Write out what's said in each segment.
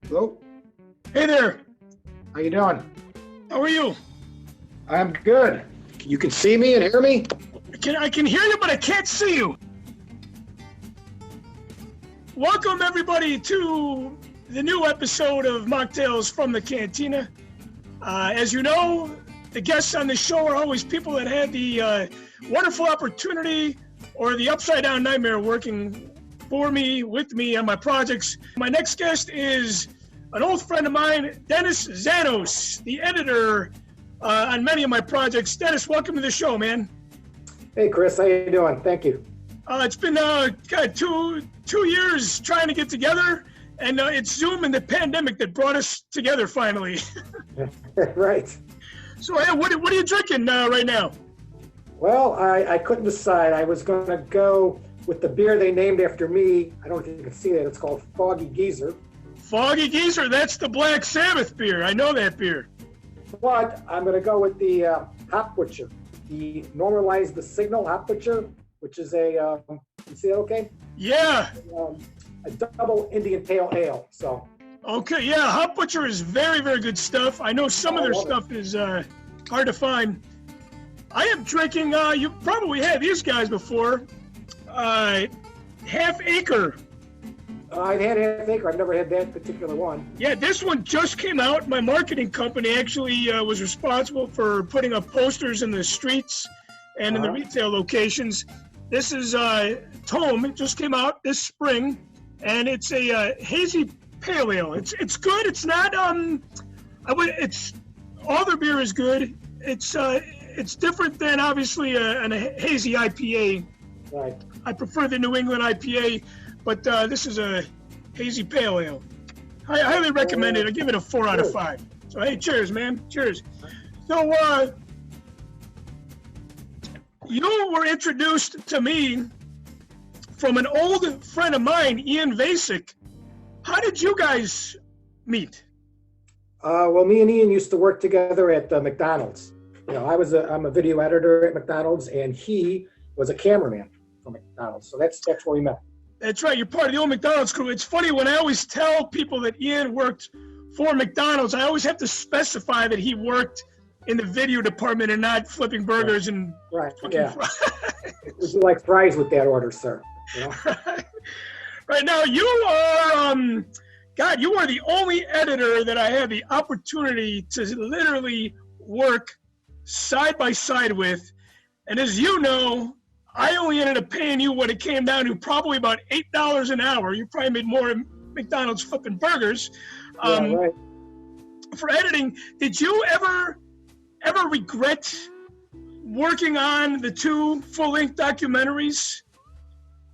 Hello. Hey there. How you doing? How are you? I'm good. You can see me and hear me? I can hear you, but I can't see you. Welcome, everybody, to the new episode of Machtails from the Cantina. As you know, the guests on this show are always people that had the wonderful opportunity or the upside-down nightmare working for me, with me on my projects. My next guest is an old friend of mine, Dennis Xanos, the editor on many of my projects. Dennis, welcome to the show, man. Hey, Chris. How you doing? Thank you. It's been two years trying to get together, and it's Zoom and the pandemic that brought us together finally. Right. So, hey, what are you drinking right now? Well, I couldn't decide. I was going to go with the beer they named after me. I don't know if you can see that. It's called Foggy Geezer. Foggy Geezer, that's the Black Sabbath beer. I know that beer. But I'm going to go with the Hop Butcher, the Normalize the Signal Hop Butcher, which is a, you see that okay? Yeah. A double Indian Pale Ale. So. Okay, yeah, Hop Butcher is very, very good stuff. I know some of their stuff is hard to find. I am drinking, you probably had these guys before, Half Acre. I've had Half Acre. I've never had that particular one. Yeah, this one just came out. My marketing company actually was responsible for putting up posters in the streets and in the retail locations. This is Tome. It just came out this spring, and it's a hazy pale ale. It's good. It's not it's all their beer is good. It's different than obviously a hazy IPA. Right. I prefer the New England IPA, but this is a hazy pale ale. I highly recommend it. I give it a 4 out of 5. So hey, cheers, man. Cheers. So you were introduced to me from an old friend of mine, Ian Vasic. How did you guys meet? Well, me and Ian used to work together at McDonald's. You know, I'm a video editor at McDonald's, and he was a cameraman for McDonald's. So that's where we met. That's right. You're part of the old McDonald's crew. It's funny when I always tell people that Ian worked for McDonald's, I always have to specify that he worked in the video department and not flipping burgers and yeah. fries. Would you like fries with that order, sir? You know? Right now, you are, you are the only editor that I had the opportunity to literally work side by side with. And as you know, I only ended up paying you what it came down to, probably about $8 an hour. You probably made more at McDonald's flipping burgers. Right. For editing, did you ever regret working on the 2 full-length documentaries?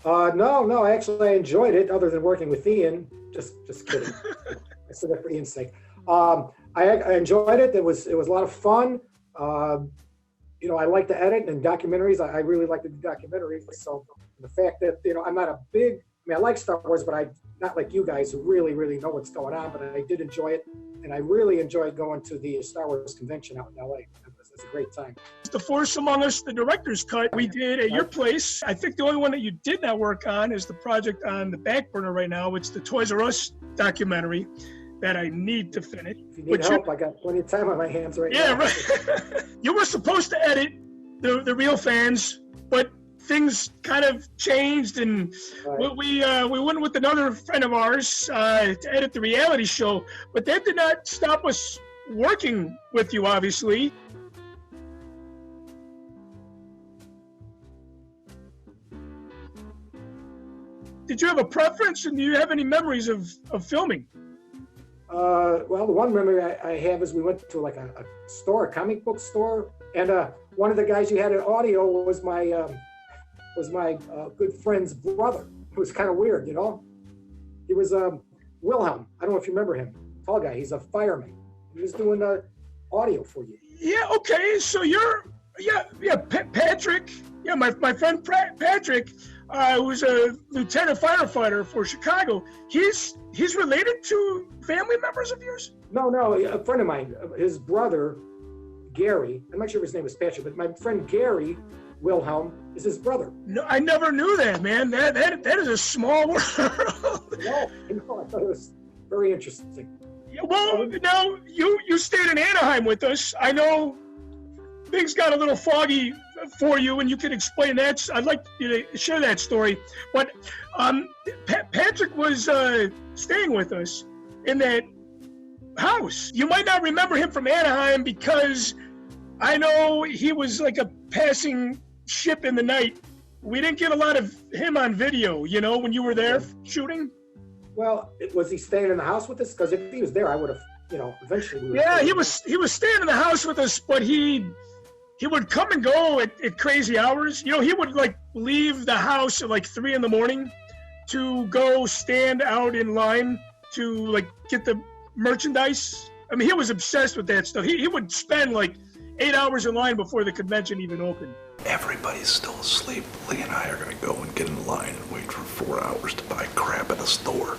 No. Actually, I enjoyed it. Other than working with Ian, just kidding. I said that for Ian's sake. I enjoyed it. It was a lot of fun. You know, I like to edit and documentaries. I really like to do documentaries. So the fact that, you know, I'm not I like Star Wars, but I'm not like you guys who really, really know what's going on. But I did enjoy it. And I really enjoyed going to the Star Wars convention out in LA. It's a great time. The Force Among Us, the director's cut, we did at your place. I think the only one that you did not work on is the project on the back burner right now. It's the Toys R Us documentary that I need to finish. If you need help, I got plenty of time on my hands right now. Yeah, right. You were supposed to edit the real fans, but things kind of changed, and we went with another friend of ours to edit the reality show. But that did not stop us working with you, obviously. Did you have a preference, and do you have any memories of filming? Well, the one memory I have is we went to like a store, a comic book store, and one of the guys you had in audio was my good friend's brother. It was kind of weird, you know. He was Wilhelm. I don't know if you remember him. Tall guy. He's a fireman. He was doing audio for you. Yeah. Okay. So you're Patrick. Yeah, my friend Patrick, who's a lieutenant firefighter for Chicago. He's related to family members of yours? No, a friend of mine, his brother, Gary, I'm not sure if his name was Patrick, but my friend Gary Wilhelm is his brother. No, I never knew that, man. That is a small world. No, I thought it was very interesting. Yeah, well, now you stayed in Anaheim with us. I know things got a little foggy for you, and you can explain that. I'd like you to share that story. But Patrick was staying with us in that house. You might not remember him from Anaheim because I know he was like a passing ship in the night. We didn't get a lot of him on video, you know, when you were there shooting. Well, was he staying in the house with us? Because if he was there, I would have, you know, eventually. Yeah, he was staying in the house with us, but he would come and go at crazy hours. You know, he would like leave the house at like 3 a.m. to go stand out in line to like get the merchandise. I mean, he was obsessed with that stuff. He would spend like 8 hours in line before the convention even opened. Everybody's still asleep. Lee and I are gonna go and get in line and wait for 4 hours to buy crap at a store.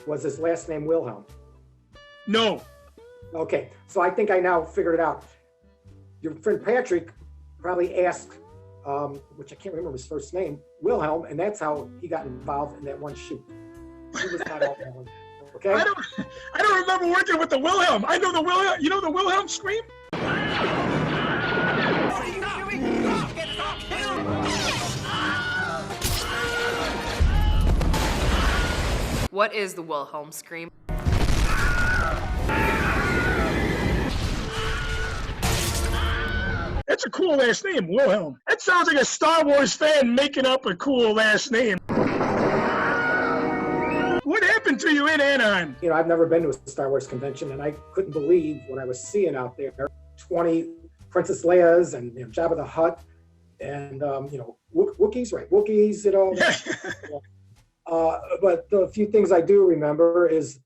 Was his last name Wilhelm? No. Okay, so I think I now figured it out. Your friend Patrick probably asked, which I can't remember his first name, Wilhelm, and that's how he got involved in that one shoot. He was not all that one. Okay? I don't remember working with the Wilhelm. I know the Wilhelm. You know the Wilhelm scream? What is the Wilhelm scream? That's a cool last name, Wilhelm. That sounds like a Star Wars fan making up a cool last name. What happened to you in Anaheim? You know, I've never been to a Star Wars convention, and I couldn't believe what I was seeing out there. 20 Princess Leia's and, you know, Jabba the Hutt and, you know, Wookiees, right? Wookiees and all that. But the few things I do remember is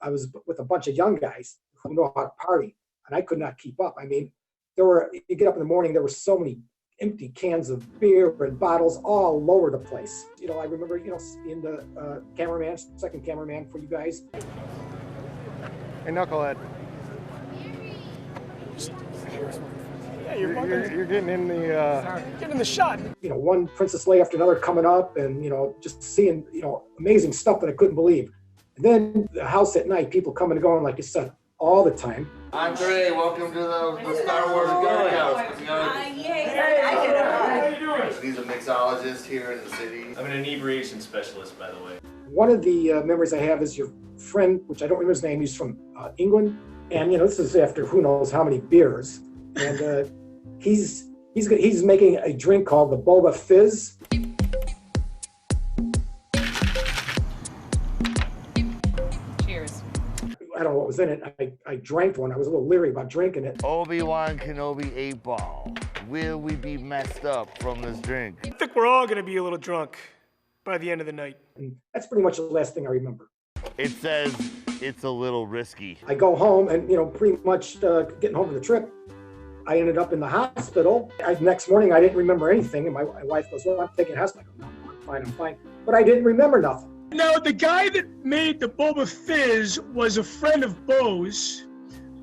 I was with a bunch of young guys who know how to party, and I could not keep up. I mean, you get up in the morning, there were so many empty cans of beer and bottles all over the place. You know, I remember, you know, being the second cameraman for you guys. Hey, Knucklehead. Yeah, you're getting in the... getting the shot. You know, one Princess Leia after another coming up and, you know, just seeing, you know, amazing stuff that I couldn't believe. And then the house at night, people coming and going, like you said, all the time. I'm Trey. Welcome to the Star Wars Girl House. He's a mixologist here in the city. I'm an inebriation specialist, by the way. One of the memories I have is your friend, which I don't remember his name. He's from England, and you know, this is after who knows how many beers, and he's making a drink called the Boba Fizz. Cheers. I don't know what was in it. I drank one. I was a little leery about drinking it. Obi-Wan Kenobi 8-ball. Will we be messed up from this drink? I think we're all going to be a little drunk by the end of the night. And that's pretty much the last thing I remember. It says it's a little risky. I go home and, you know, pretty much getting home from the trip, I ended up in the hospital. Next morning, I didn't remember anything. And my wife goes, well, I'm taking a hospital. No, I'm fine. But I didn't remember nothing. Now, the guy that made the Boba Fizz was a friend of Bo's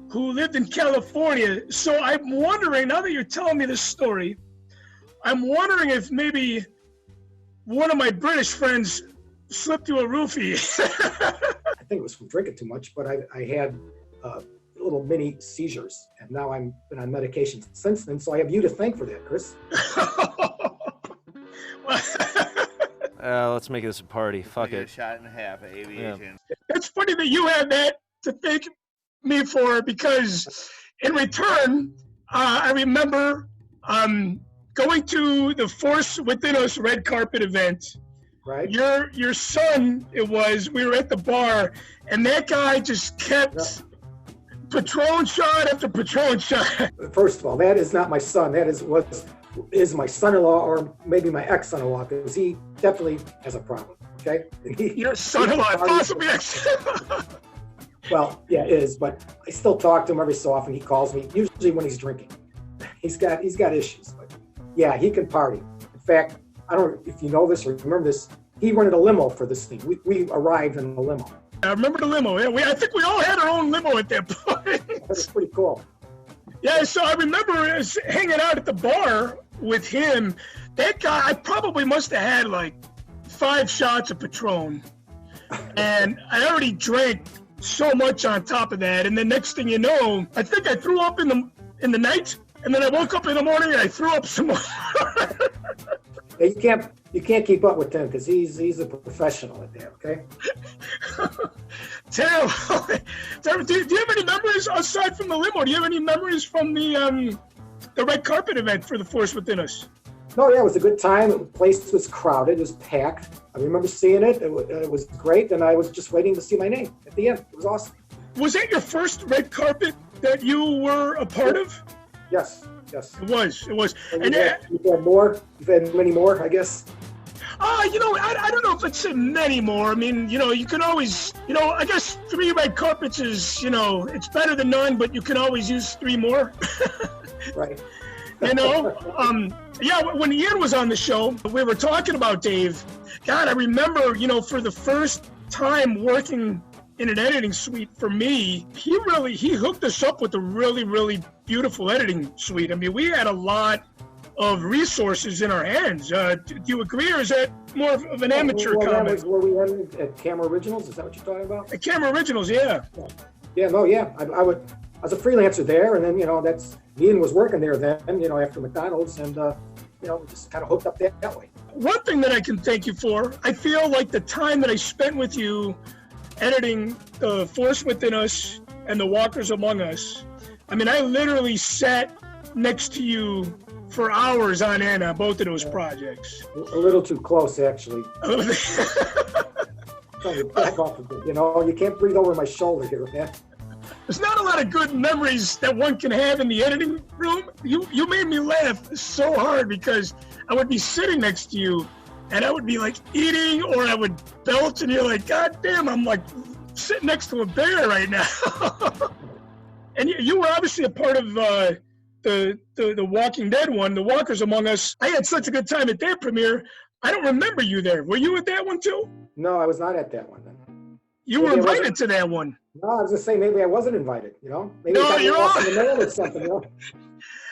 who lived in California. So I'm wondering, now that you're telling me this story, I'm wondering if maybe one of my British friends slipped you a roofie. I think it was from drinking too much, but I had little mini seizures, and now I've been on medication since then. So I have you to thank for that, Chris. Let's make this a party. Fuck it. A shot and a half of aviation. Yeah. It's funny that you have that to thank me for, because in return, I remember going to the Force Within Us red carpet event. Right. Your son, we were at the bar, and that guy just kept Patron shot after Patron shot. First of all, that is not my son. That is my son-in-law, or maybe my ex-son-in-law, because he definitely has a problem. Okay. Your son-in-law, possibly ex. Well, yeah, it is, but I still talk to him every so often. He calls me, usually when he's drinking. He's got issues, but yeah, he can party. In fact, I don't know if you know this or remember this, he rented a limo for this thing. We arrived in a limo. I remember the limo. Yeah, I think we all had our own limo at that point. That's pretty cool. Yeah, so I remember hanging out at the bar with him. That guy, I probably must have had like 5 shots of Patron. And I already drank so much on top of that. And the next thing you know, I think I threw up in the night. And then I woke up in the morning and I threw up some more. Yeah, you can't keep up with Tim because he's a professional at that. Okay. Terrible. Do you have any memories aside from the limo? Do you have any memories from the red carpet event for The Force Within Us? No, yeah, it was a good time. The place was crowded. It was packed. I remember seeing it. It was great, and I was just waiting to see my name at the end. It was awesome. Was that your first red carpet that you were a part of? Yes. It was. And you've had more. You've had many more, I guess. I don't know if it's many more. I mean, you can always, I guess 3 red carpets is, it's better than none, but you can always use 3 more. Right. Yeah, when Ian was on the show, we were talking about Dave. God, I remember, for the first time working in an editing suite for me, he hooked us up with a really, really beautiful editing suite. I mean, we had a lot of resources in our hands. Do you agree, or is that more of an amateur comment? That was where we went at Camera Originals. Is that what you're talking about? At Camera Originals, yeah. Yeah, no, yeah. I was a freelancer there, and then Ian was working there then. After McDonald's, and we just kind of hooked up that way. One thing that I can thank you for, I feel like the time that I spent with you editing The Force Within Us and The Walkers Among Us. I mean, I literally sat next to you for hours on end on both of those projects. A little too close, actually. Back off a bit, you can't breathe over my shoulder here, man. There's not a lot of good memories that one can have in the editing room. You made me laugh so hard because I would be sitting next to you and I would be like eating, or I would belch, and you're like, God damn, I'm like sitting next to a bear right now. And you were obviously a part of the Walking Dead one, The Walkers Among Us. I had such a good time at that premiere. I don't remember you there. Were you at that one too? No, I was not at that one. You were invited to that one. No, I was just saying maybe I wasn't invited, Maybe no, you're off in the mail or something,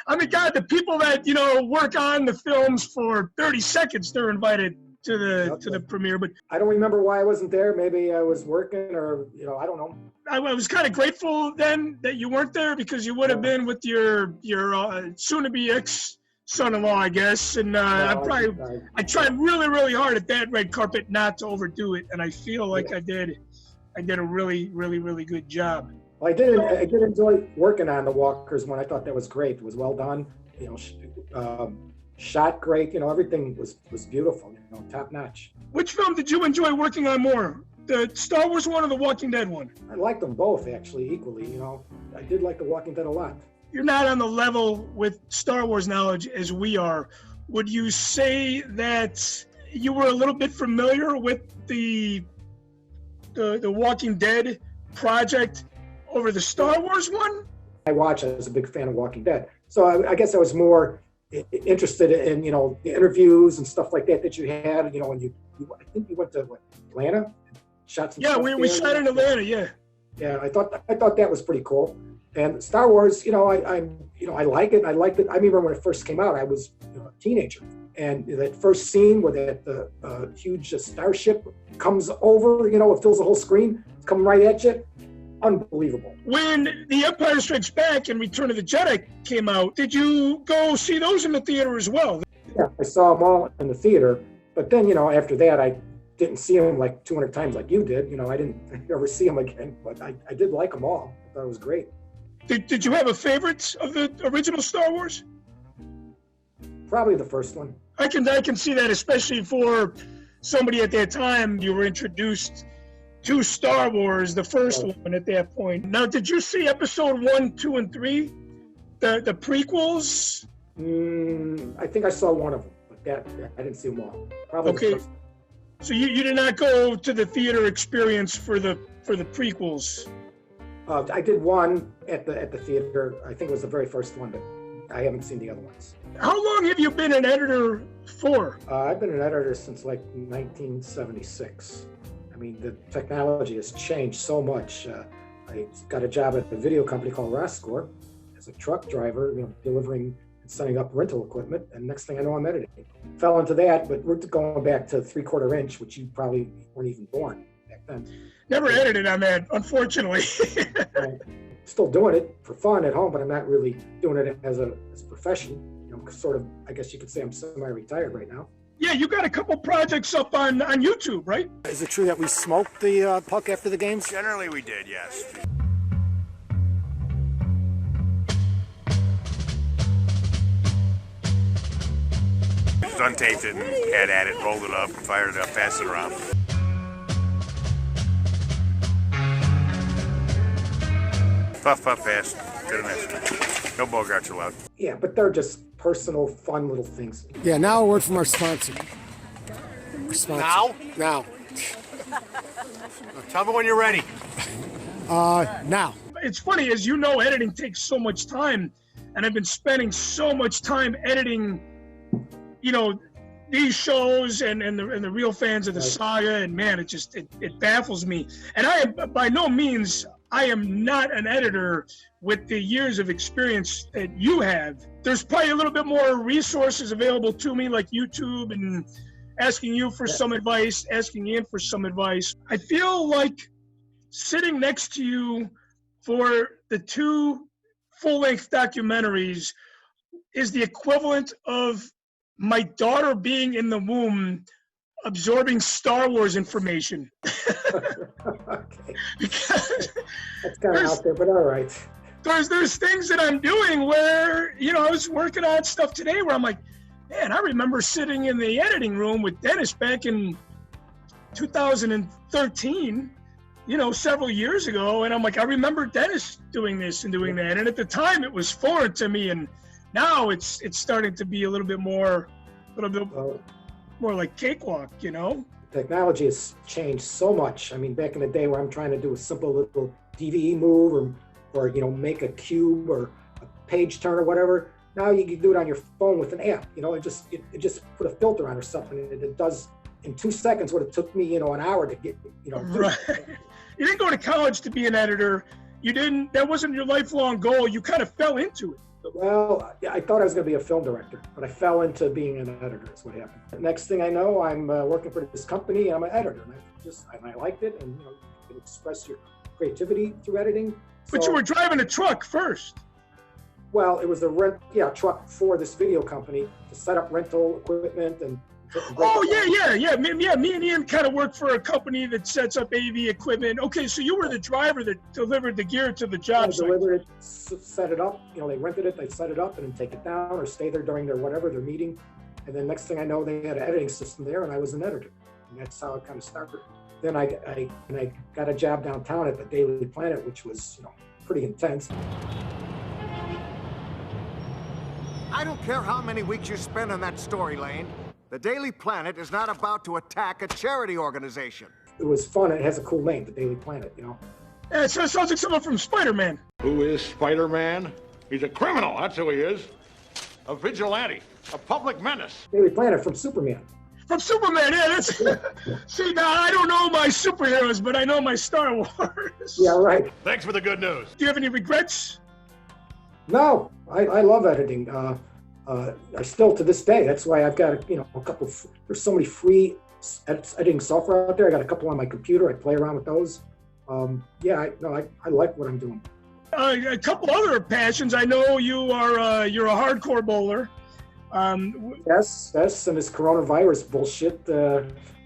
I mean, God, the people that, work on the films for 30 seconds, they're invited to the premiere. But I don't remember why I wasn't there. Maybe I was working, or, I don't know. I was kind of grateful then that you weren't there, because you would have been with your soon-to-be ex-son-in-law, I guess. And I tried really, really hard at that red carpet not to overdo it. And I feel like I did a really, really, really good job. Well, I did enjoy working on The Walkers one. I thought that was great. It was well done. Shot great. Everything was beautiful. Top notch. Which film did you enjoy working on more? The Star Wars one or the Walking Dead one? I liked them both actually equally. I did like The Walking Dead a lot. You're not on the level with Star Wars knowledge as we are. Would you say that you were a little bit familiar with the Walking Dead project over the Star Wars one? I was a big fan of Walking Dead. So I guess I was more interested in, the interviews and stuff like that you had, when I think you went to Atlanta, shot some stuff we shot in Atlanta, yeah. Yeah, I thought that was pretty cool. And Star Wars, I like it. I liked it. I remember when it first came out, I was a teenager. And that first scene where that huge starship comes over, it fills the whole screen, it's coming right at you. Unbelievable. When The Empire Strikes Back and Return of the Jedi came out, did you go see those in the theater as well? Yeah, I saw them all in the theater. But then, after that, I didn't see them like 200 times like you did. I didn't ever see them again. But I did like them all. I thought it was great. Did you have a favorite of the original Star Wars? Probably the first one. I can see that, especially for somebody at that time. You were introduced to Star Wars, the first one at that point. Now, did you see episode 1, 2, and 3? The prequels? I think I saw one of them, but I didn't see them all. Probably okay. The first. So you did not go to the theater experience for the prequels? I did one at the theater. I think it was the very first one, but I haven't seen the other ones. How long have you been an editor for? I've been an editor since like 1976. I mean, the technology has changed so much. I got a job at a video company called Roscor as a truck driver, delivering and setting up rental equipment. And next thing I know, I'm editing. Fell into that, but we're going back to 3/4 inch, which you probably weren't even born back then. Never edited on that, unfortunately. I'm still doing it for fun at home, but I'm not really doing it as a profession. You know, sort of, I guess you could say I'm semi-retired right now. Yeah, you got a couple projects up on YouTube, right? Is it true that we smoked the puck after the games? Generally we did, yes. Just untaped it and had at it, rolled it up, fired it up, passed it around. Puff, puff, pass. Good enough. No Bogarts allowed. Yeah, but they're just personal, fun little things. Yeah, now a word from our sponsor. Now? Now. Tell me when you're ready. Now. It's funny, as you know, editing takes so much time, and I've been spending so much time editing, you know, these shows and the real fans of the saga, and man, it baffles me. And I am by no means, I am not an editor with the years of experience that you have. There's probably a little bit more resources available to me, like YouTube, and asking you for some advice, asking Ian for some advice. I feel like sitting next to you for the 2 full-length documentaries is the equivalent of my daughter being in the womb absorbing Star Wars information. Okay. That's kind of out there, but all right. There's things that I'm doing where, you know, I was working on stuff today where I'm like, man, I remember sitting in the editing room with Dennis back in 2013, you know, several years ago. And I'm like, I remember Dennis doing this and doing that. And at the time it was foreign to me. And now it's starting to be a little bit more like cakewalk, you know? Technology has changed so much. I mean, back in the day where I'm trying to do a simple little DVE move or you know, make a cube or a page turn or whatever, now you can do it on your phone with an app. You know, it just put a filter on or something, and it does in 2 seconds what it took me, you know, an hour to get, you know. Right. You didn't go to college to be an editor. That wasn't your lifelong goal. You kind of fell into it. Well, I thought I was going to be a film director, but I fell into being an editor. That's what happened. The next thing I know, I'm working for this company. I'm an editor, and I liked it. And you know, you can express your creativity through editing. But you were driving a truck first. Well, it was a truck for this video company to set up rental equipment and. Oh yeah. Me and Ian kind of worked for a company that sets up AV equipment. Okay, so you were the driver that delivered the gear to the job site. Delivered it, set it up. You know, they rented it, they set it up, and then take it down or stay there during their meeting. And then next thing I know, they had an editing system there, and I was an editor. And that's how it kind of started. Then I got a job downtown at the Daily Planet, which was, you know, pretty intense. I don't care how many weeks you spend on that story, Lane. The Daily Planet is not about to attack a charity organization. It was fun. It has a cool name, the Daily Planet, you know. Yeah, it sounds like someone from Spider-Man. Who is Spider-Man? He's a criminal, that's who he is. A vigilante, a public menace. Daily Planet from Superman. From Superman, yeah, that's... See, now, I don't know my superheroes, but I know my Star Wars. Yeah, right. Thanks for the good news. Do you have any regrets? No, I love editing. I still, to this day, that's why I've got, you know, there's so many free editing software out there. I got a couple on my computer. I play around with those. I like what I'm doing. A couple other passions. I know you're a hardcore bowler. Yes, and this coronavirus bullshit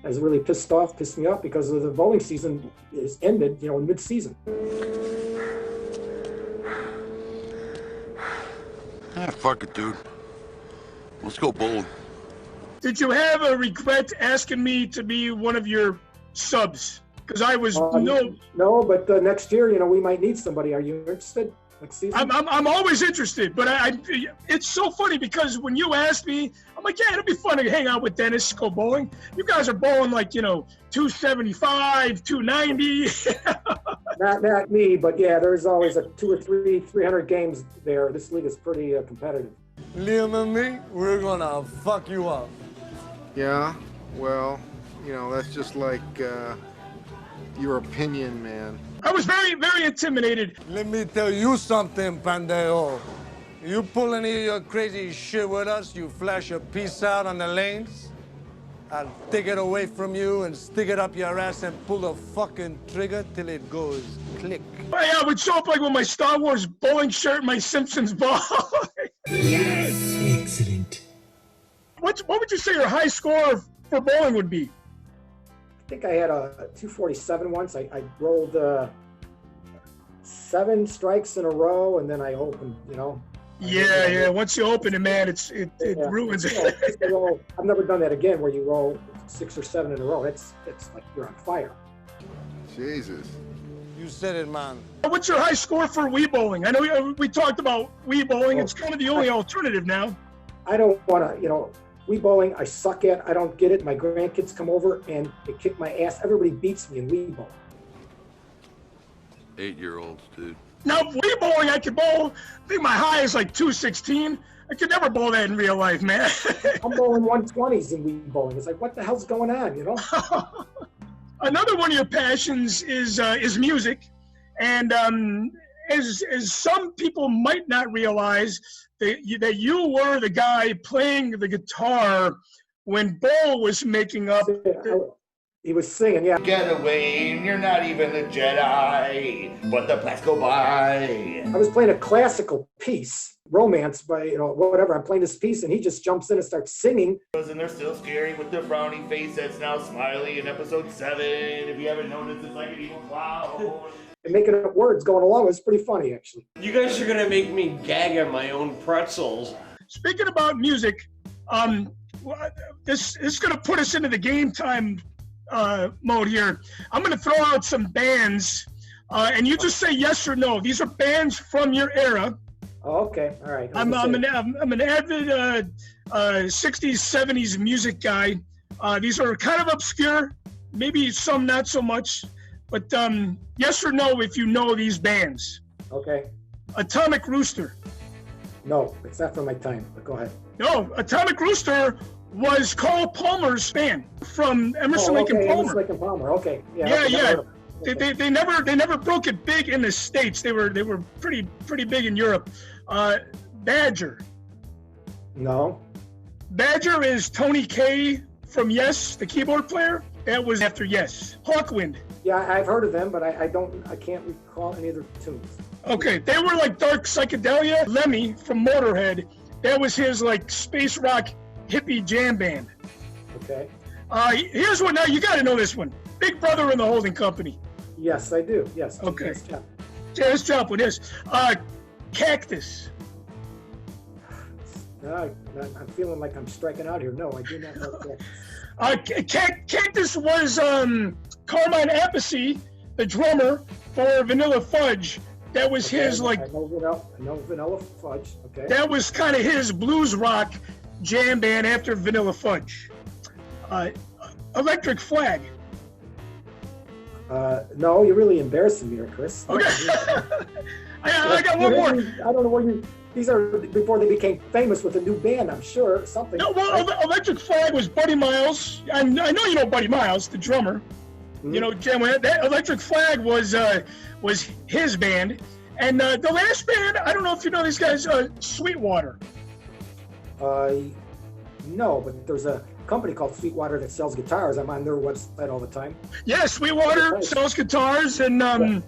has really pissed me off because of the bowling season is ended, you know, in mid-season. Fuck it, dude. Let's go bowling. Did you have a regret asking me to be one of your subs? Because I was no, but next year, you know, we might need somebody. Are you interested next season? I'm always interested, but it's so funny because when you asked me, I'm like, yeah, it'll be fun to hang out with Dennis, go bowling. You guys are bowling like, you know, 275, 290. Not me, but yeah, there's always 200 or 300 games there. This league is pretty competitive. Liam and me, we're gonna fuck you up. Yeah, well, you know, that's just like your opinion, man. I was very, very intimidated. Let me tell you something, Pandejo. You pull any of your crazy shit with us, you flash your peace out on the lanes, I'll take it away from you and stick it up your ass and pull the fucking trigger till it goes click. Yeah, I would show up like with my Star Wars bowling shirt and my Simpsons ball. Yes, excellent. What would you say your high score for bowling would be? I think I had a 247 once. I rolled 7 strikes in a row, and then I opened, you know. Yeah. Once you open it, man, it ruins it. I've never done that again, where you roll 6 or 7 in a row. It's like you're on fire. Jesus. You said it, man. What's your high score for Wii bowling? I know we talked about Wii bowling. It's kind of the only alternative now. I don't want to, Wii bowling, I suck at. I don't get it. My grandkids come over and they kick my ass. Everybody beats me in Wii bowling. 8-year-olds, dude. Now, Wii bowling, I could bowl. I think my high is like 216. I could never bowl that in real life, man. I'm bowling 120s in Wii bowling. It's like, what the hell's going on, Another one of your passions is music, and as some people might not realize, that you were the guy playing the guitar when Bo was making up. He was singing, yeah. Get away, and you're not even a Jedi, but the plans go by. I was playing a classical piece, romance by, whatever. I'm playing this piece, and he just jumps in and starts singing. And they're still scary with the brownie face that's now smiley in episode 7. If you haven't noticed, it's like an evil clown. And making up words going along was pretty funny, actually. You guys are gonna make me gag at my own pretzels. Speaking about music, this is gonna put us into the game time mode here. I'm gonna throw out some bands, and you just say yes or no. These are bands from your era. Oh, okay, all right. I'm an avid 60s, 70s music guy. These are kind of obscure, maybe some not so much, but yes or no if you know these bands. Okay. Atomic Rooster. No, it's not from my time, but go ahead. No, Atomic Rooster was Carl Palmer's band from Emerson, Lake and Palmer. Emerson, Lake and Palmer. Okay. Yeah. Okay. They never broke it big in the States. They were pretty big in Europe. Badger. No. Badger is Tony Kaye from Yes, the keyboard player. That was after Yes. Hawkwind. Yeah, I've heard of them, but I can't recall any of their tunes. Okay, they were like dark psychedelia. Lemmy from Motorhead. That was his like space rock hippie jam band. Okay. Here's one. Now you got to know this one. Big Brother and the Holding Company. Yes, I do. Yes. Okay. Janis Joplin. Yes. Cactus. I'm feeling like I'm striking out here. No, I do not know Cactus. Cactus was Carmine Appice, the drummer for Vanilla Fudge. That was his like. I know Vanilla Fudge. Okay. That was kind of his blues rock jam band after Vanilla Fudge. Electric Flag. No, you're really embarrassing me here, Chris. Okay. I got one more. I don't know where you. These are before they became famous with a new band, I'm sure. Something. No, well, Electric Flag was Buddy Miles. I know you know Buddy Miles, the drummer. Mm-hmm. That Electric Flag was his band. And the last band, I don't know if you know these guys, Sweetwater. No, but there's a company called Sweetwater that sells guitars. I'm on their website all the time. Yeah, Sweetwater sells guitars, and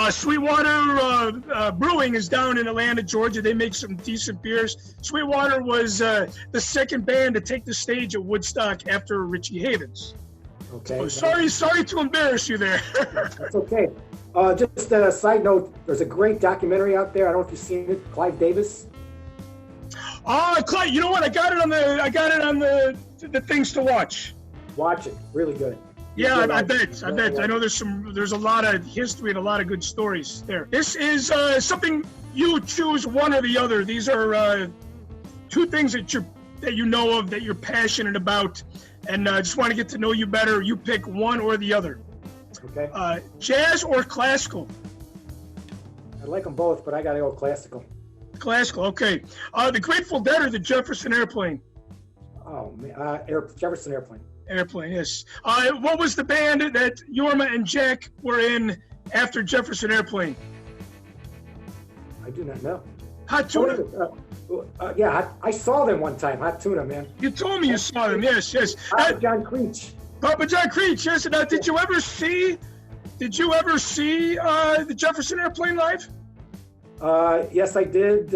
Sweetwater Brewing is down in Atlanta, Georgia. They make some decent beers. Sweetwater was the second band to take the stage at Woodstock after Richie Havens. Okay. So sorry to embarrass you there. That's okay. Just a side note, there's a great documentary out there. I don't know if you've seen it, Clive Davis. Oh, Clive, you know what? I got it on the things to watch. Watch it. Really good. Yeah, I bet. I know there's a lot of history and a lot of good stories there. This is something you choose one or the other. These are two things that you know of, that you're passionate about, and I just want to get to know you better. You pick one or the other. Okay. Jazz or classical? I like them both, but I gotta go classical. Classical, okay. The Grateful Dead or the Jefferson Airplane? Oh, man, Jefferson Airplane. Airplane, yes. What was the band that Yorma and Jack were in after Jefferson Airplane? I do not know. Hot Tuna? Yeah, I saw them one time. Hot tuna, man. You told me you saw them. Yes, yes. Papa John Creech. Papa John Creech. Yes. Now, did you ever see the Jefferson Airplane live? Yes, I did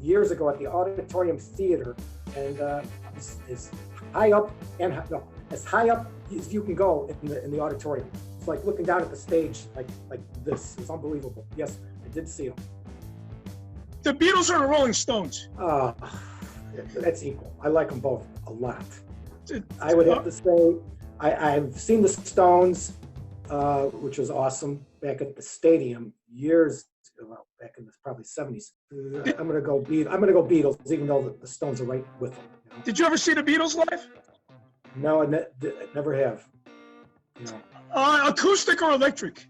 years ago at the Auditorium Theater, and as high up as high up as you can go in the auditorium. It's like looking down at the stage like this. It's unbelievable. Yes, I did see them. The Beatles or the Rolling Stones? That's equal. I like them both a lot. I would have to say I've seen the Stones, which was awesome back at the stadium years ago, back in the probably 70s. I'm gonna go Beatles, even though the Stones are right with them. You know? Did you ever see the Beatles live? No, I never have. No. Acoustic or electric?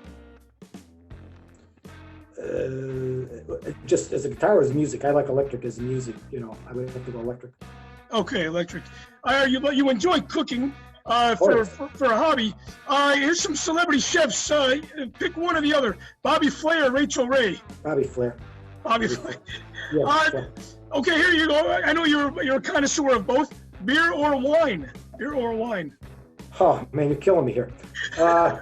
Just as a guitar as music. I like electric as music. You know, I would have to go electric. Okay, electric. You enjoy cooking for a hobby. Here's some celebrity chefs. Pick one or the other. Bobby Flay or Rachel Ray? Bobby Flay. Bobby Flay. Yeah, okay, here you go. I know you're a connoisseur of both. Beer or wine? Beer or wine? Oh man, you're killing me here. I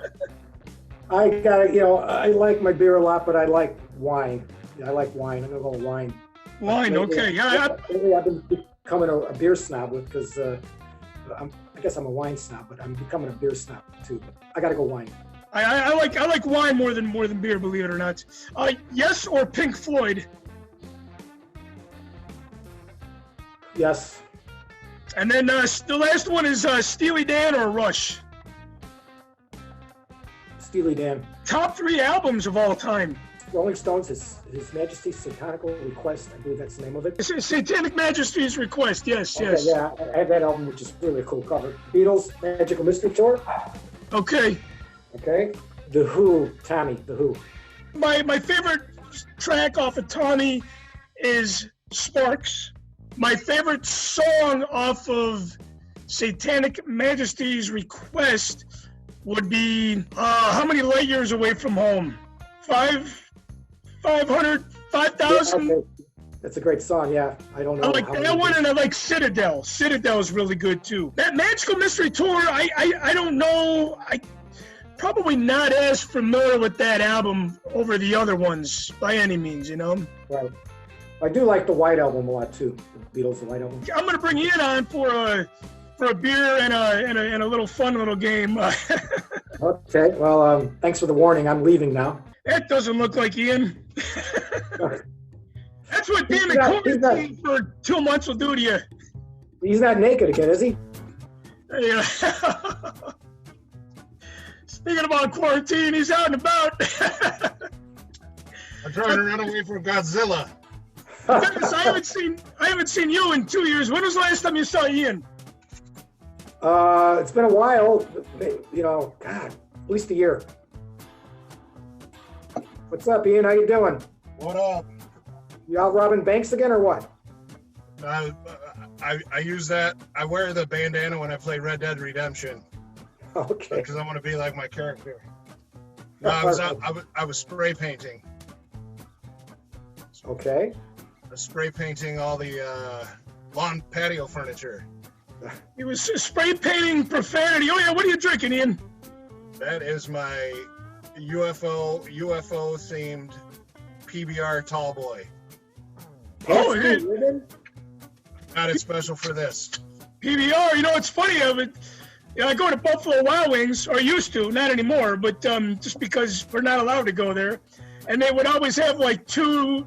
like my beer a lot, but I like wine. I like wine. I'm gonna go wine. Wine, okay. Lately I've been becoming a beer snob because I guess I'm a wine snob, but I'm becoming a beer snob too. But I gotta go wine. I like wine more than beer, believe it or not. Yes or Pink Floyd? Yes. And then the last one is Steely Dan or Rush? Steely Dan. Top 3 albums of all time. Rolling Stones, His Majesty's Satanic Request. I believe that's the name of it. Satanic Majesty's Request. Yes, okay, yes. Yeah, I have that album, which is really a cool cover. Beatles, Magical Mystery Tour. Okay. Okay. The Who, Tommy, The Who. My favorite track off of Tommy is Sparks. My favorite song off of Satanic Majesty's Request would be How Many Light Years Away from Home? 500, 5,000? Yeah, okay. That's a great song, yeah. I don't know. I like that one, and I like Citadel. Citadel is really good, too. That Magical Mystery Tour, I don't know. I probably not as familiar with that album over the other ones by any means, you know? Right. I do like the White Album a lot, too. The Beatles, the White Album. I'm going to bring Ian on for a beer and a little fun little game. Okay, well, thanks for the warning. I'm leaving now. That doesn't look like Ian. That's what being in quarantine for 2 months will do to you. He's not naked again, is he? Yeah. Speaking about quarantine, he's out and about. I'm trying to run away from Godzilla. Dennis, I haven't seen you in 2 years. When was the last time you saw Ian? It's been a while. You know, God, at least a year. What's up, Ian? How you doing? What up? You out robbing banks again or what? I use that. I wear the bandana when I play Red Dead Redemption. Okay. Because I want to be like my character. No, I was spray painting. Okay. I was spray painting all the lawn patio furniture. He was spray painting profanity. Oh yeah, what are you drinking, Ian? That is my UFO themed PBR tall boy. Oh, it Got it special for this. PBR. You know, it's funny. I go to Buffalo Wild Wings, or used to, not anymore, but just because we're not allowed to go there. And they would always have like $2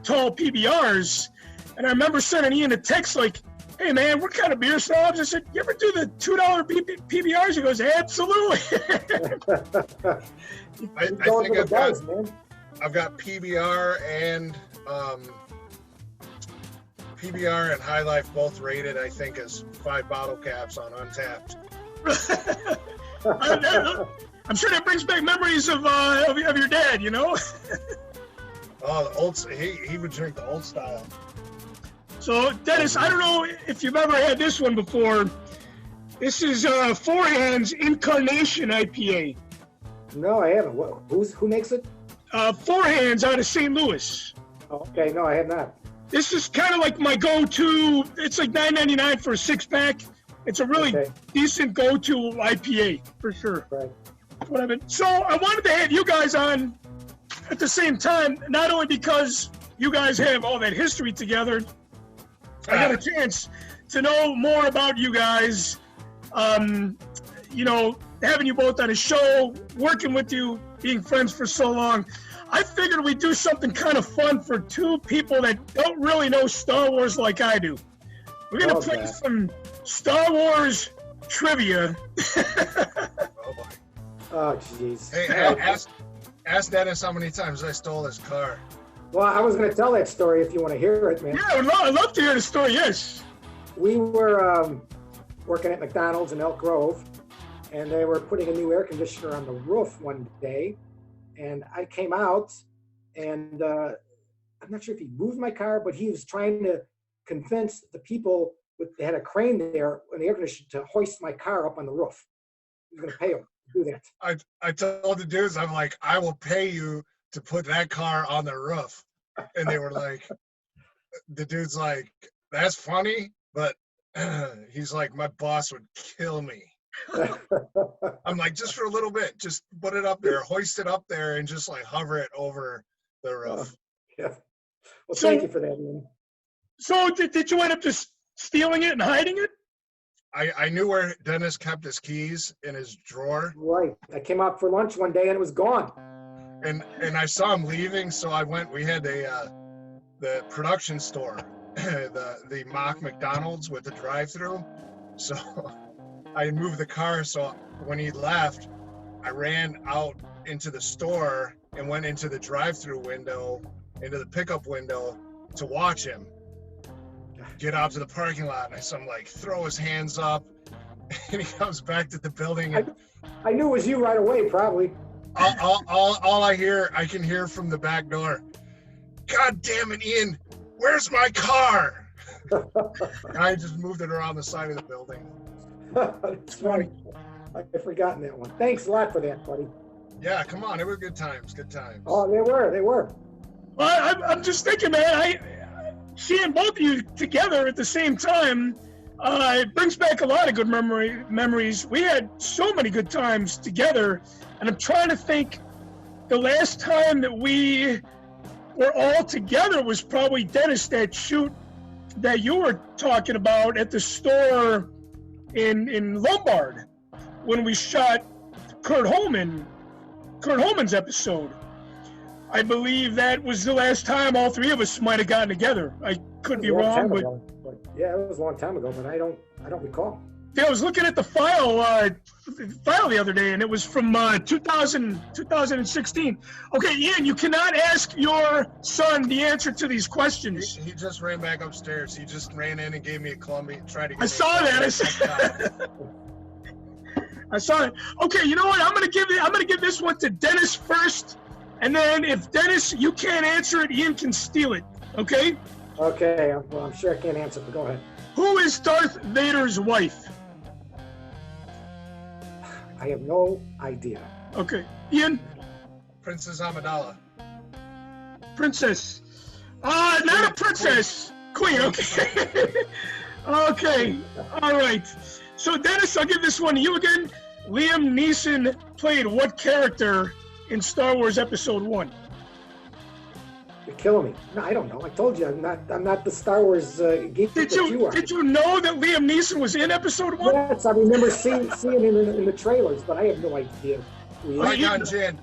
tall PBRs. And I remember sending Ian a text like, "Hey man, what kind of beer snobs?" I said, "You ever do the $2 PBRs?" He goes, "Absolutely." I think I've got PBR and High Life both rated, I think, as 5 bottle caps on Untapped. I'm sure that brings back memories of your dad, you know? Oh, the old, he would drink the old style. So, Dennis, I don't know if you've ever had this one before. This is Four Hands Incarnation IPA. No, I haven't. Who makes it? Four Hands out of St. Louis. Oh, okay, no, I have not. This is kind of like my go-to. It's like $9.99 for a 6-pack. It's a really decent go-to IPA for sure. Right. So I wanted to have you guys on at the same time, not only because you guys have all that history together. I got a chance to know more about you guys. You know, having you both on a show, working with you, being friends for so long. I figured we'd do something kind of fun for two people that don't really know Star Wars like I do. We're going to play some Star Wars trivia. Oh, jeez. Hey, ask Dennis how many times I stole his car. Well, I was going to tell that story if you want to hear it, man. Yeah, I'd love to hear the story, yes. We were working at McDonald's in Elk Grove, and they were putting a new air conditioner on the roof one day. And I came out, and I'm not sure if he moved my car, but he was trying to convince the people they had a crane there in the air conditioner to hoist my car up on the roof. He was going to pay him to do that. I told the dudes, I'm like, I will pay you to put that car on the roof. And they were like, the dude's like, that's funny, but he's like, my boss would kill me. I'm like, just for a little bit, just put it up there, hoist it up there, and just like hover it over the roof. Yeah. Well, thank you for that, man. So did you end up just stealing it and hiding it? I knew where Dennis kept his keys in his drawer. Right. I came out for lunch one day and it was gone. And I saw him leaving, so I went. We had the production store, the mock McDonald's with the drive-through. So I moved the car. So when he left, I ran out into the store and went into the drive-through window, into the pickup window to watch him get out to the parking lot. And I'm like, throw his hands up, and he comes back to the building. And I knew it was you right away, probably. All I can hear from the back door, God damn it, Ian, where's my car? I just moved it around the side of the building. It's funny. I've forgotten that one. Thanks a lot for that, buddy. Yeah, come on. It were good times. Oh, they were. Well, I'm just thinking, man, seeing both of you together at the same time, it brings back a lot of good memories. We had so many good times together, and I'm trying to think, the last time that we were all together was probably, Dennis, that shoot that you were talking about at the store in Lombard when we shot Kurt Holman's episode. I believe that was the last time all three of us might have gotten together. I could be wrong, but yeah, it was a long time ago, but I don't recall. Yeah, I was looking at the file the other day, and it was from 2016. Okay, Ian, you cannot ask your son the answer to these questions. He just ran back upstairs. He just ran in and gave me a Columbia. I saw that. I saw it. Okay, you know what? I'm gonna give this one to Dennis first, and then if Dennis, you can't answer it, Ian can steal it. Okay? Okay. Well, I'm sure I can't answer, but go ahead. Who is Darth Vader's wife? I have no idea. Okay. Ian? Princess Amidala. Princess. Not a princess. Queen, okay. Okay. All right. So, Dennis, I'll give this one to you again. Liam Neeson played what character in Star Wars Episode 1? You're killing me. No, I don't know. I told you I'm not the Star Wars geek that you are. Did you know that Liam Neeson was in Episode 1? Yes, I remember seeing him in the trailers, but I have no idea. Qui-Gon Jinn.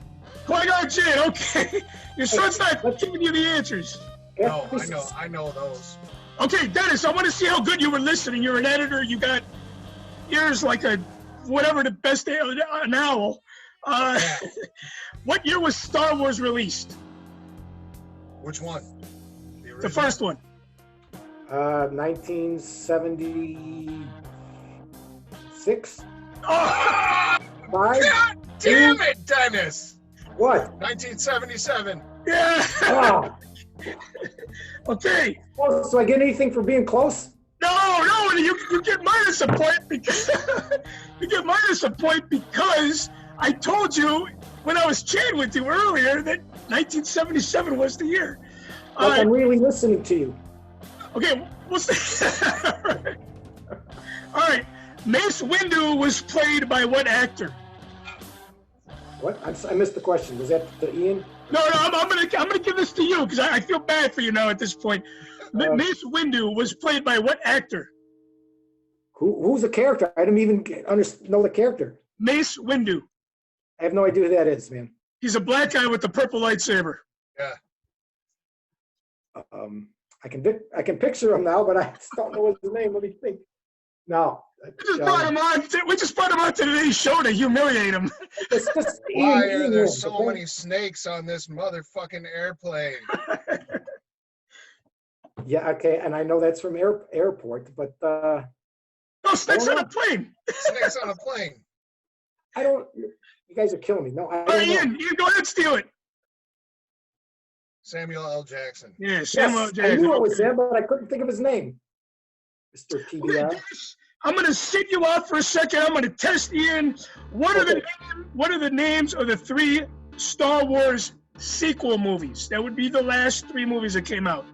Qui-Gon Jinn, okay. Your son's not giving you the answers. No, I know those. Okay, Dennis, I want to see how good you were listening. You're an editor. You got ears like the best an owl. What year was Star Wars released? Which one? The first one. 1976. Oh! God damn it, Dennis! What? 1977. Yeah. Oh. Okay. Oh, so I get anything for being close? No, you get minus a point because I told you when I was chatting with you earlier that 1977 was the year. Like I'm really listening to you. Okay, what's the... All right. Mace Windu was played by what actor? What? I missed the question. Was that to Ian? No, I'm gonna give this to you because I feel bad for you now at this point. Mace Windu was played by what actor? Who's the character? I didn't even know the character. Mace Windu. I have no idea who that is, man. He's a black guy with the purple lightsaber. Yeah. I can picture him now, but I just don't know his name. Let me think. No. We just brought him on to today's show to humiliate him. Why are there so many snakes on this motherfucking airplane? Yeah, okay, and I know that's from airport, but no, snakes on a plane. Snakes on a plane. I don't. You guys are killing me. No, I All don't right, Ian, go ahead, steal it. Samuel L. Jackson. Yeah, Samuel L. Jackson. I knew it was him, but I couldn't think of his name. Mr. PBR. Okay, I'm gonna sit you off for a second. I'm gonna test Ian. What are the names of the 3 Star Wars sequel movies? That would be the last 3 movies that came out.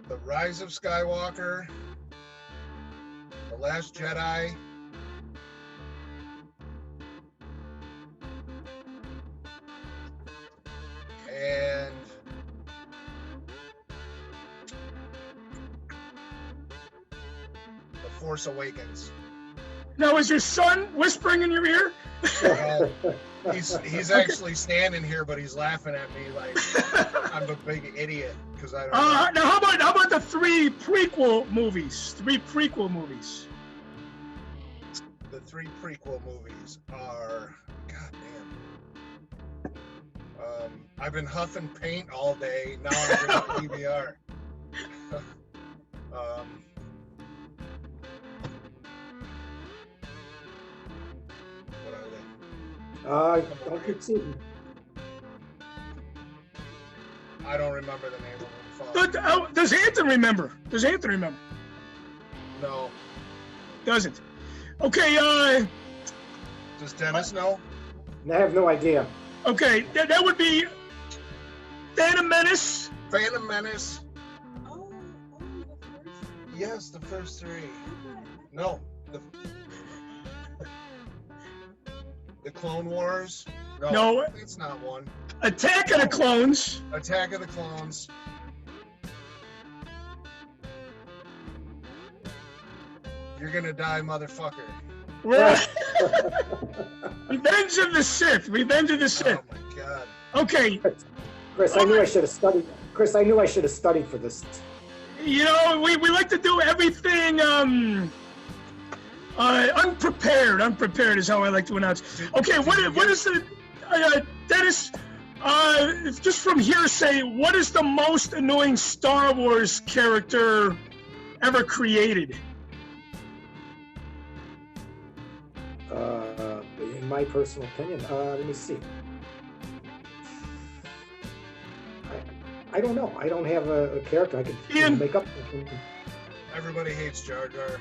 The Rise of Skywalker, The Last Jedi, and The Force Awakens. Now, is your son whispering in your ear? He's actually standing here, but he's laughing at me like I'm a big idiot because I don't know. Now, how about the 3 prequel movies? 3 prequel movies. The 3 prequel movies are, goddamn. I've been huffing paint all day. Now I'm doing PBR. What are they? Don't concede. I don't remember the name of them. Does Anthony remember? No. Doesn't. Okay, Does Dennis know? I have no idea. Okay, that would be Phantom Menace. Phantom Menace. Yes, the first 3. No. The Clone Wars. No. It's not one. Attack of the Clones. Attack of the Clones. You're gonna die, motherfucker. Revenge of the Sith. Oh my god. Okay. Chris, I knew I should have studied. Chris, I knew I should have studied for this. You know, we like to do everything unprepared. Unprepared is how I like to announce. Okay, what is the Dennis? Just from hearsay, what is the most annoying Star Wars character ever created? In my personal opinion, let me see. I don't know. I don't have a character I could make up. Everybody hates Jar Jar.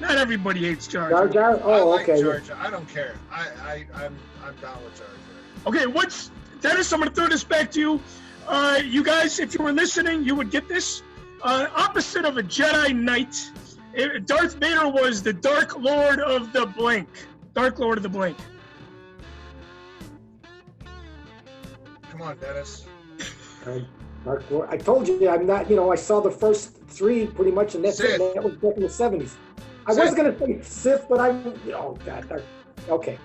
Not everybody hates Jar Jar Jar. Jar? Oh, I like okay. Jar Jar. I don't care. I'm down with Jar Jar. Okay, Dennis, I'm going to throw this back to you. You guys, if you were listening, you would get this. Opposite of a Jedi Knight, Darth Vader was the Dark Lord of the Blank. Dark Lord of the Blank. Come on, Dennis. Dark Lord. I told you I'm not. I saw the first 3 pretty much, and that's it. And that was back in the 70s. I was going to say Sith, but oh God. Okay.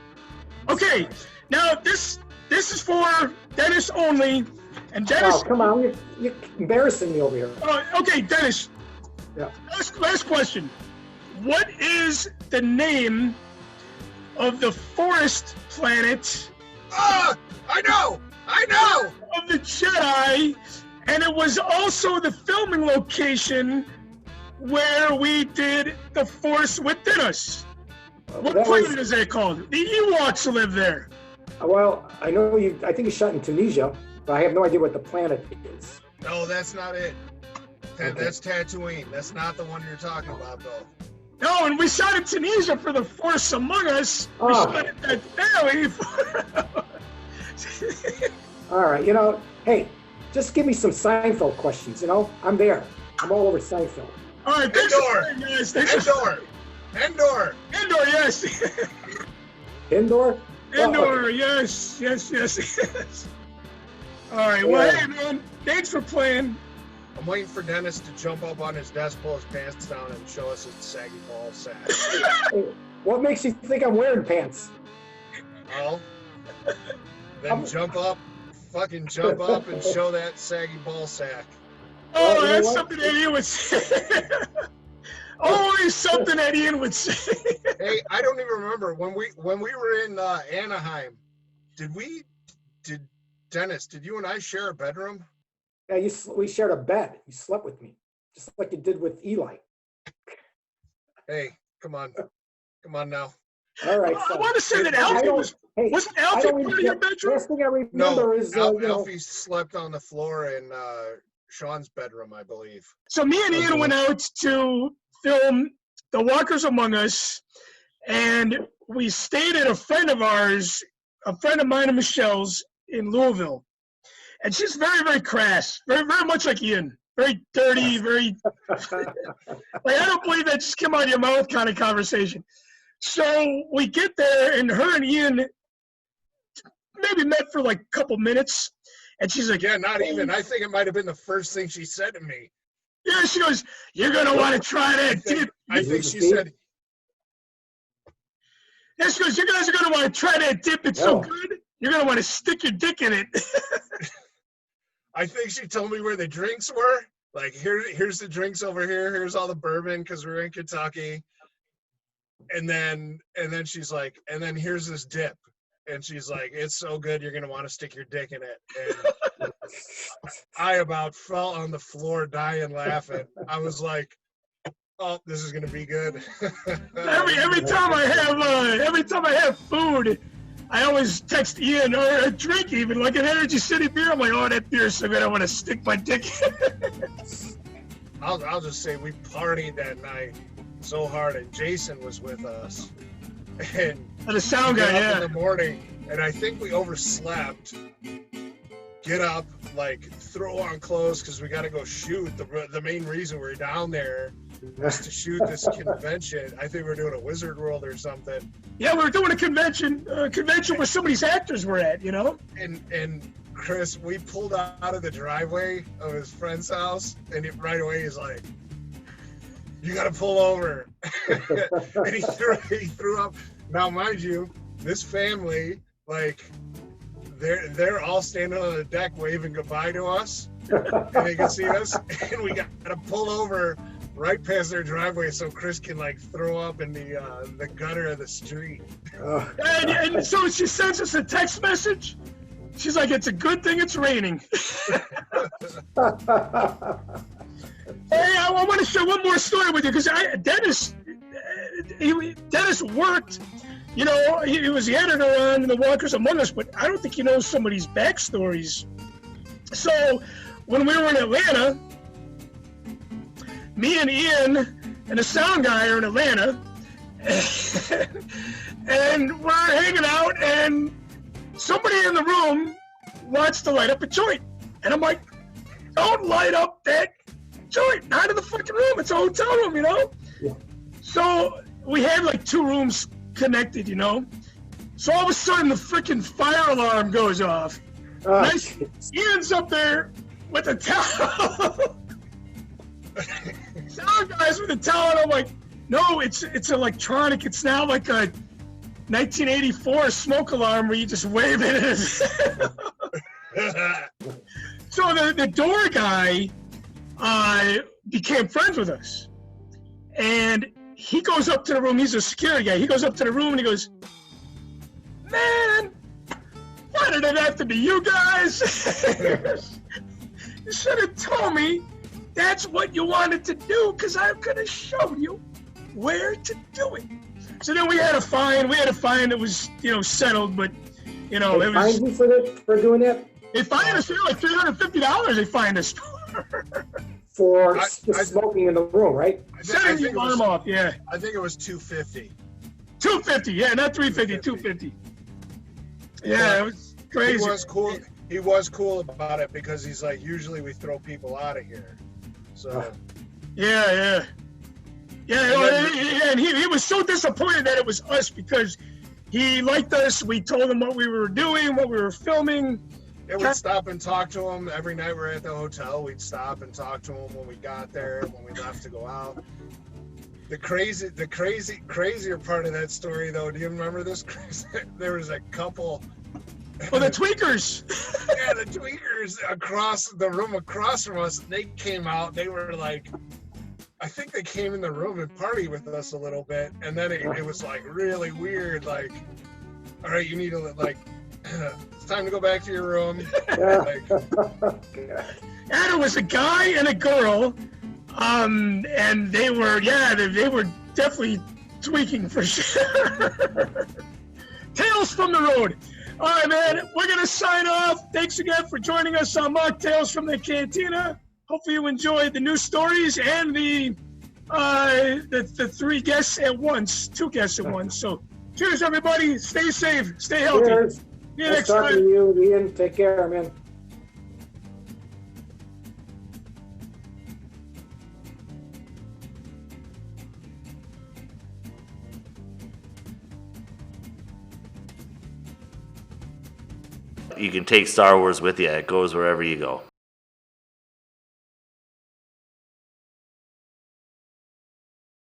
Okay. Now this is for Dennis only, and Dennis. Oh, come on, you're embarrassing me over here. Okay, Dennis. Yeah. Last question. What is the name of the forest planet? Ah, I know. Of the Jedi, and it was also the filming location where we did The Force Within Us. What planet is that called? The Ewoks live there. Well, I know I think it's shot in Tunisia, but I have no idea what the planet is. No, that's not it. That's Tatooine. That's not the one you're talking about, though. No, and we shot in Tunisia for The Force Among Us. We shot at that valley. All right, hey, Just give me some Seinfeld questions, you know? I'm there. I'm all over Seinfeld. All right, Endor, yes. Indoor? Indoor, yes. All right, well, hey, man, thanks for playing. I'm waiting for Dennis to jump up on his desk, pull his pants down, and show us his saggy ball sack. What makes you think I'm wearing pants? Well, then jump up and show that saggy ball sack. Oh, that's something that Ian would say. Always something that Ian would say. Hey, I don't even remember when we were in Anaheim. Dennis, did you and I share a bedroom? Yeah, we shared a bed. You slept with me, just like you did with Eli. Hey, come on now. All right. I want to say that Alfie wasn't Alfie part of your bedroom? Last thing I remember is Alfie slept on the floor in Sean's bedroom, I believe. So me and Ian went out to film The Walkers Among Us, and we stayed at a friend of mine and Michelle's in Louisville. And she's very, very crass, very, very much like Ian. Very dirty, very like I don't believe that just came out of your mouth kind of conversation. So we get there, and her and Ian maybe met for like a couple minutes, and she's like, "Yeah, not even. I think it might have been the first thing she said to me." Yeah, she goes, "You're gonna want to try that dip." I think she said. Yeah, she goes, "You guys are gonna want to try that dip. It's so good. You're gonna want to stick your dick in it." I think she told me where the drinks were. Like, here's the drinks over here. Here's all the bourbon because we're in Kentucky. And then she's like, and then here's this dip. And she's like, it's so good, you're gonna want to stick your dick in it. And I about fell on the floor dying laughing. I was like, oh, this is gonna be good. every time I have food, I always text Ian, or a drink even, like an Energy City beer. I'm like, oh, that beer's so good, I want to stick my dick in it. I'll just say we partied that night so hard, and Jason was with us. And the sound guy, yeah. In the morning, and I think we overslept. Get up, like, throw on clothes, because we got to go shoot. The main reason we're down there was to shoot this convention. I think we're doing a Wizard World or something. Yeah, we were doing a convention where some of these actors were at, you know? And Chris, we pulled out of the driveway of his friend's house, and right away he's like, you got to pull over. And he threw up. Now, mind you, this family, like, they're all standing on the deck waving goodbye to us, and they can see us, and we got to pull over right past their driveway so Chris can, like, throw up in the gutter of the street. And so she sends us a text message. She's like, it's a good thing it's raining. Hey, I want to share one more story with you, because Dennis worked, you know, he was the editor on The Walkers Among Us, but I don't think he knows some of these backstories. So when we were in Atlanta, me and Ian and the sound guy are in Atlanta, and we're hanging out, and somebody in the room wants to light up a joint. And I'm like, don't light up that joint, not in the fucking room. It's a hotel room, you know? Yeah. So we had like 2 rooms connected, you know? So all of a sudden the freaking fire alarm goes off. Ian's up there with a towel. Sound guys with a towel, and I'm like, no, it's electronic. It's now like a 1984 smoke alarm where you just wave it. So the door guy became friends with us, and he goes up to the room. He's a security guy. He goes up to the room and he goes, man, why did it have to be you guys? You should have told me that's what you wanted to do, because I'm going to show you where to do it. So then we had a fine. That was, you know, settled, but, you know, they it was. Fined you for doing that? They fined us like $350. They fined us for smoking in the room, right? Setting the alarm off. Yeah. I think it was $250. $250. Yeah, not $350. $250. Yeah, it was crazy. he was cool about it because he's like, usually we throw people out of here. So Yeah. And he was so disappointed that it was us because he liked us. We told him what we were doing, what we were filming. Yeah, we'd stop and talk to him every night we were at the hotel. We'd stop and talk to him when we got there, when we left to go out. The crazier part of that story, though, do you remember this? There was a couple. Oh, the tweakers. Yeah, the tweakers across the room across from us. They came out. They were like, I think they came in the room and partied with us a little bit, and then it was like really weird. Like, all right, you need to like. It's time to go back to your room. And it was a guy and a girl, and they were definitely tweaking for sure. Tales from the road. All right, man, we're gonna sign off. Thanks again for joining us on Machtails from the Cantina. Hopefully you enjoyed the new stories and the 3 guests at once, 2 guests at once. So, cheers, everybody. Stay safe. Stay healthy. Cheers. See you Nice next talking time. to you, Ian. Take care, man. You can take Star Wars with you. It goes wherever you go.